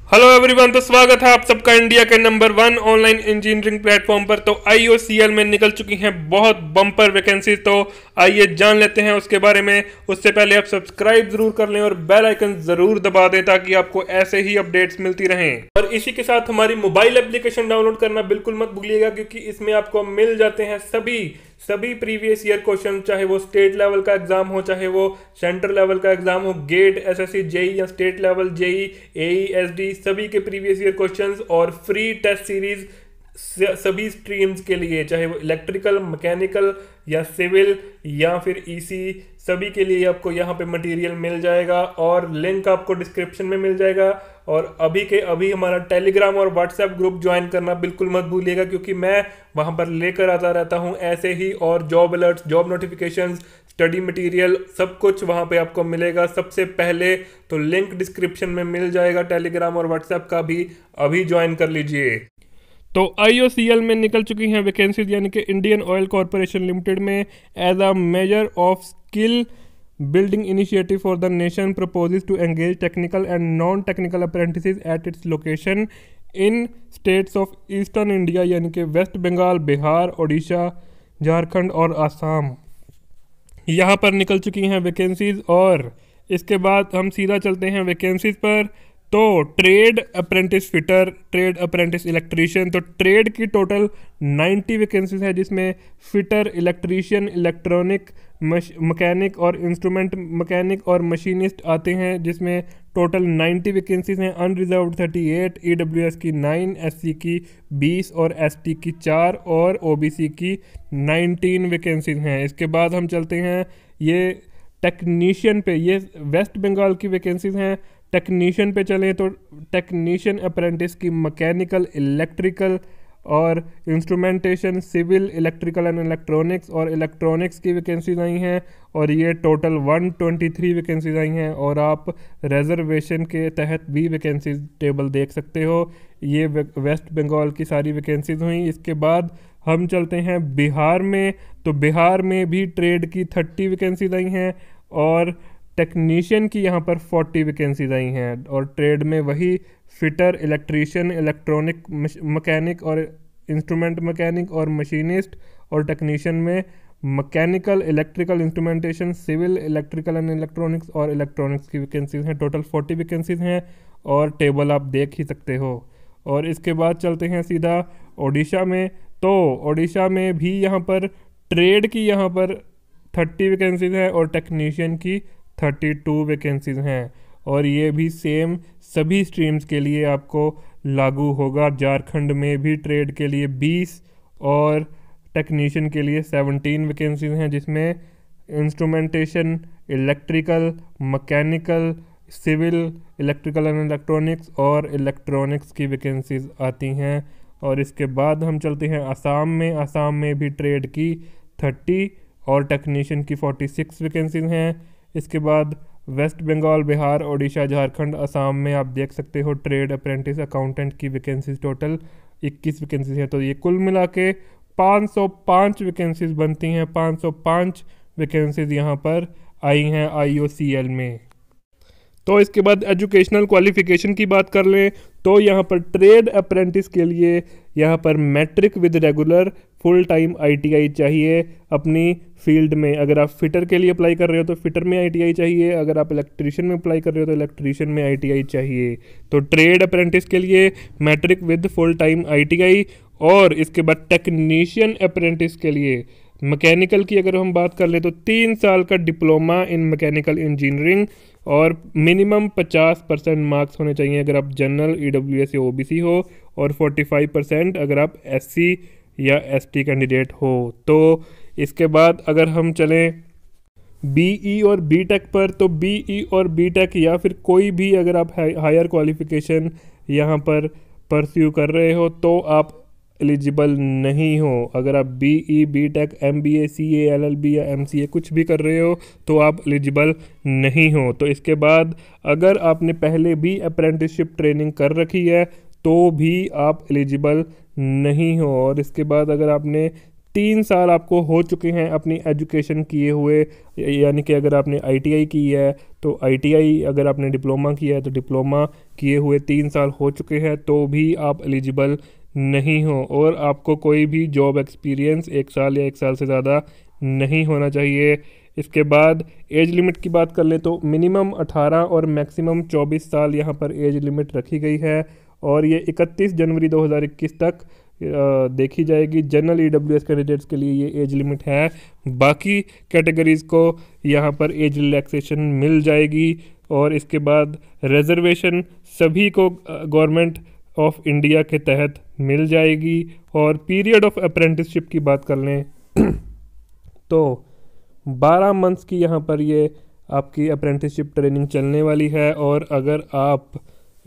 Hello everyone, तो स्वागत है आप सबका इंडिया के नंबर 1 ऑनलाइन इंजीनियरिंग प्लेटफॉर्म पर। तो IOCL में निकल चुकी हैं बहुत बम्पर वैकेंसी। तो आइए जान लेते हैं उसके बारे में। उससे पहले आप सब्सक्राइब जरूर कर लें और बेल आइकन जरूर दबा दें ताकि आपको ऐसे ही अपडेट्स मिलती रहें। और इसी के साथ हमारी मोबाइल एप्लीकेशन डाउनलोड करना बिल्कुल मत भूलिएगा, क्योंकि इसमें आपको मिल जाते हैं सभी प्रीवियस ईयर क्वेश्चन, चाहे वो स्टेट लेवल का एग्जाम हो, चाहे वो सेंटर लेवल का एग्जाम हो, गेट, SSC, जेई या state level, JE, AE, SD, सभी के प्रीवियस ईयर क्वेश्चंस और फ्री टेस्ट सीरीज सभी स्ट्रीम्स के लिए, चाहे वो इलेक्ट्रिकल, मैकेनिकल या सिविल या फिर EC, सभी के लिए आपको यहाँ पे मटेरियल मिल जाएगा और लिंक आपको डिस्क्रिप्शन में मिल जाएगा। और अभी के अभी हमारा टेलीग्राम और व्हाट्सएप ग्रुप ज्वाइन करना बिल्कुल मत भूलिएगा, क्योंकि मैं वहाँ पर लेकर आता रहता हूँ ऐसे ही और job alerts, job notifications, study material, सब कुछ वहाँ पे आपको मिलेगा सबसे पहले। तो लिंक डिस्क्रिप्शन में मिल जाएगा टेलीग्राम और व्हाट्सएप का भी, अभी ज्वाइन कर लीजिए। तो IOCL में निकल चुकी हैं वैकेंसीज, यानी कि इंडियन ऑयल कॉरपोरेशन लिमिटेड में as a major of skill building initiative for the nation proposes to engage technical and non technical apprentices at its location in states of eastern India, यानी कि West Bengal, Bihar, Orissa, Jharkhand और असम। यहाँ पर निकल चुकी हैं vacancies. और इसके बाद हम सीधा चलते हैं वैकेंसीज पर। तो trade apprentice fitter, trade apprentice electrician, तो ट्रेड की टोटल 90 वैकेंसीज है, जिसमें फिटर, इलेक्ट्रीशियन, इलेक्ट्रॉनिक, मैकेनिक और इंस्ट्रूमेंट मैकेनिक और मशीनिस्ट आते हैं, जिसमें टोटल 90 वैकेंसीज हैं। अनरिजर्व्ड 38, EWS की 9, SC की 20 और ST की 4 और OBC की 19 वैकेंसीज हैं। इसके बाद हम चलते हैं ये टेक्नीशियन पे, ये वेस्ट बंगाल की वैकेंसीज हैं। टेक्नीशियन पे चलें तो टेक्नीशियन अप्रेंटिस की मैकेनिकल, इलेक्ट्रिकल और instrumentation, civil, electrical and electronics और इलेक्ट्रॉनिक्स की वैकेंसीज आई हैं। और ये टोटल 123 वैकेंसीज आई हैं। और आप रिजर्वेशन के तहत भी वैकेंसीज टेबल देख सकते हो। ये वेस्ट बंगाल की सारी वैकेंसीज हुई। इसके बाद हम चलते हैं बिहार में। तो बिहार में भी ट्रेड की 30 वैकेंसीज आई हैं और टेक्नीशियन की यहाँ पर 40 वैकेंसीज आई हैं। और ट्रेड में वही फिटर, इलेक्ट्रीशियन, इलेक्ट्रॉनिक मैकेनिक और इंस्ट्रूमेंट मैकेनिक और मशीनिस्ट। और टेक्नीशियन में mechanical, electrical, instrumentation, civil, electrical and electronics और इलेक्ट्रॉनिक्स की वैकेंसीज हैं। टोटल 40 वैकेंसीज हैं और टेबल आप देख ही सकते हो। और इसके बाद चलते हैं सीधा ओडिशा में। तो ओडिशा में भी यहाँ पर ट्रेड की यहाँ पर 30 वैकेंसीज हैं और टेक्नीशियन की 32 वैकेंसीज हैं। और ये भी सेम सभी स्ट्रीम्स के लिए आपको लागू होगा। झारखंड में भी ट्रेड के लिए 20 और टेक्नीशियन के लिए 17 वैकेंसीज हैं, जिसमें instrumentation, electrical, mechanical, civil, electrical and electronics और इलेक्ट्रॉनिक्स की वैकेंसीज आती हैं। और इसके बाद हम चलते हैं आसाम में। आसाम में भी ट्रेड की 30 और टेक्नीशियन की 46 वैकेंसीज हैं। इसके बाद वेस्ट बंगाल, बिहार, उड़ीसा, झारखंड, असम में आप देख सकते हो ट्रेड अप्रेंटिस अकाउंटेंट की वैकेंसीज टोटल 21 वैकेंसीज है। तो ये कुल मिला के 505 वैकेंसीज बनती हैं। 505 वैकेंसीज यहाँ पर आई हैं IOCL में। तो इसके बाद एजुकेशनल क्वालिफिकेशन की बात कर लें तो यहाँ पर ट्रेड अप्रेंटिस के लिए यहाँ पर matric with regular full time ITI चाहिए अपनी फील्ड में। अगर आप फिटर के लिए अप्लाई कर रहे हो तो फिटर में ITI चाहिए। अगर आप इलेक्ट्रीशियन में अप्लाई कर रहे हो तो इलेक्ट्रीशियन में ITI चाहिए। तो ट्रेड अप्रेंटिस के लिए matric with full time ITI। और इसके बाद टेक्नीशियन अप्रेंटिस के लिए मैकेनिकल की अगर हम बात कर ले तो 3 साल का डिप्लोमा इन मैकेनिकल इंजीनियरिंग और मिनिमम 50% मार्क्स होने चाहिए अगर आप जनरल, EWS या OBC हो, और 45% अगर आप SC या ST कैंडिडेट हो। तो इसके बाद अगर हम चलें BE और BTech पर, तो BE और BTech या फिर कोई भी अगर आप हायर क्वालिफिकेशन यहाँ पर परस्यू कर रहे हो तो आप एलिजिबल नहीं हो। अगर आप BE, BTech, MBA, CA, LLB या MCA कुछ भी कर रहे हो तो आप एलिजिबल नहीं हो। तो इसके बाद अगर आपने पहले भी अप्रेंटिसशिप ट्रेनिंग कर रखी है तो भी आप एलिजिबल नहीं हो। और इसके बाद अगर आपने 3 साल आपको हो चुके हैं अपनी एजुकेशन किए हुए, यानी कि अगर आपने आईटीआई की है तो आईटीआई, अगर आपने डिप्लोमा किया है तो डिप्लोमा किए हुए 3 साल हो चुके हैं तो भी आप एलिजिबल नहीं हो, और आपको कोई भी जॉब एक्सपीरियंस 1 साल या 1 साल से ज़्यादा नहीं होना चाहिए। इसके बाद एज लिमिट की बात कर लें तो मिनिमम 18 और मैक्सिमम 24 साल यहाँ पर एज लिमिट रखी गई है, और ये 31 जनवरी 2021 तक देखी जाएगी। जनरल ईडब्ल्यूएस कैंडिडेट्स के लिए ये एज लिमिट है, बाकी कैटेगरीज को यहाँ पर एज रिलैक्सेशन मिल जाएगी। और इसके बाद रिजर्वेशन सभी को गवर्नमेंट ऑफ इंडिया के तहत मिल जाएगी। और पीरियड ऑफ अप्रेंटिसशिप की बात कर लें तो 12 मंथ्स की यहाँ पर ये आपकी अप्रेंटिसशिप ट्रेनिंग चलने वाली है। और अगर आप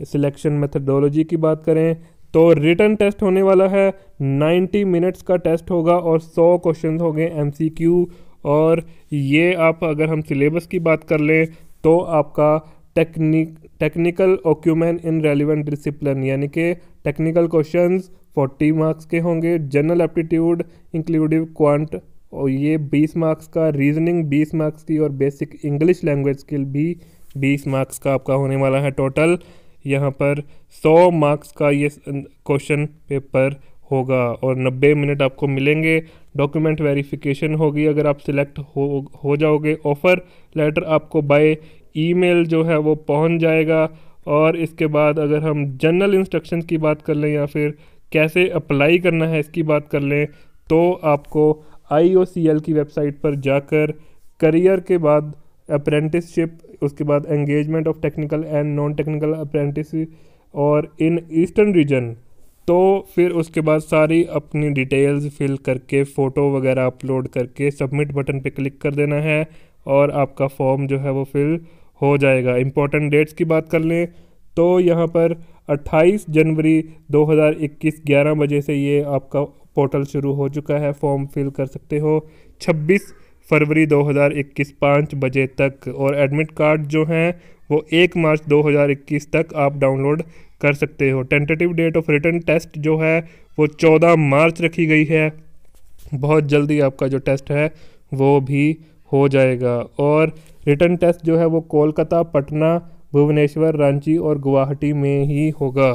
सिलेक्शन मेथडोलॉजी की बात करें तो रिटन टेस्ट होने वाला है, 90 मिनट्स का टेस्ट होगा और 100 क्वेश्चन हो गए एमसीक्यू। और ये आप अगर हम सिलेबस की बात कर लें तो आपका टेक्निकल ऑक्यूमेंट इन रेलिवेंट डिसिप्लिन, यानी कि टेक्निकल क्वेश्चंस 40 मार्क्स के होंगे, जनरल एप्टीट्यूड इंक्लूडिव क्वांट और ये 20 मार्क्स का, रीजनिंग 20 मार्क्स की, और बेसिक इंग्लिश लैंग्वेज स्किल भी 20 मार्क्स का आपका होने वाला है। टोटल यहाँ पर 100 मार्क्स का ये क्वेश्चन पेपर होगा और 90 मिनट आपको मिलेंगे। डॉक्यूमेंट वेरिफिकेशन होगी अगर आप सिलेक्ट हो जाओगे। ऑफ़र लेटर आपको बाय ईमेल जो है वो पहुंच जाएगा। और इसके बाद अगर हम जनरल इंस्ट्रक्शन की बात कर लें या फिर कैसे अप्लाई करना है इसकी बात कर लें तो आपको IOCL की वेबसाइट पर जाकर करियर के बाद अप्रेंटिसशिप, उसके बाद engagement of technical and non technical apprentice और इन ईस्टर्न रीजन, तो फिर उसके बाद सारी अपनी डिटेल्स फिल करके फ़ोटो वगैरह अपलोड करके सबमिट बटन पे क्लिक कर देना है और आपका फॉर्म जो है वो फिल हो जाएगा। इम्पॉर्टेंट डेट्स की बात कर लें तो यहाँ पर 28 जनवरी 2021 11 बजे से ये आपका पोर्टल शुरू हो चुका है, फॉर्म फिल कर सकते हो। 26 फरवरी 2021 5 बजे तक, और एडमिट कार्ड जो हैं वो 1 मार्च 2021 तक आप डाउनलोड कर सकते हो। Tentative date of written test जो है वो 14 मार्च रखी गई है। बहुत जल्दी आपका जो टेस्ट है वो भी हो जाएगा। और रिटन टेस्ट जो है वो कोलकाता, पटना, भुवनेश्वर, रांची और गुवाहाटी में ही होगा।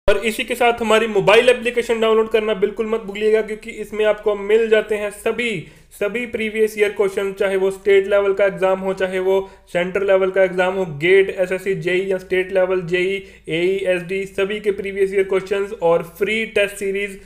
और इसी के साथ हमारी मोबाइल एप्लीकेशन डाउनलोड करना बिल्कुल मत भूलिएगा, क्योंकि इसमें आपको मिल जाते हैं सभी प्रीवियस ईयर क्वेश्चन, चाहे वो स्टेट लेवल का एग्जाम हो, चाहे वो सेंटर लेवल का एग्जाम हो, गेट, एसएससी, जेई या स्टेट लेवल जेई, एई, एसडी, सभी के प्रीवियस ईयर क्वेश्चंस और फ्री टेस्ट सीरीज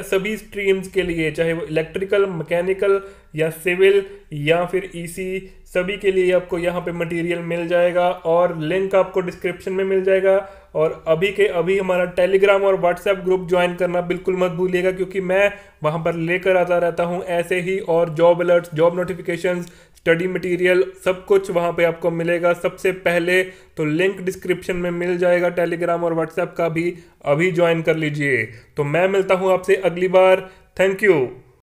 सभी स्ट्रीम्स के लिए, चाहे वो इलेक्ट्रिकल, मैकेनिकल या सिविल या फिर ईसी, सभी के लिए आपको यहाँ पे मटेरियल मिल जाएगा और लिंक आपको डिस्क्रिप्शन में मिल जाएगा। और अभी के अभी हमारा टेलीग्राम और व्हाट्सएप ग्रुप ज्वाइन करना बिल्कुल मत भूलिएगा, क्योंकि मैं वहाँ पर लेकर आता रहता हूँ ऐसे ही और job alerts, job notifications, study material, सब कुछ वहाँ पे आपको मिलेगा सबसे पहले। तो लिंक डिस्क्रिप्शन में मिल जाएगा टेलीग्राम और व्हाट्सएप का भी, अभी ज्वाइन कर लीजिए। तो मैं मिलता हूँ आपसे अगली बार। Thank you.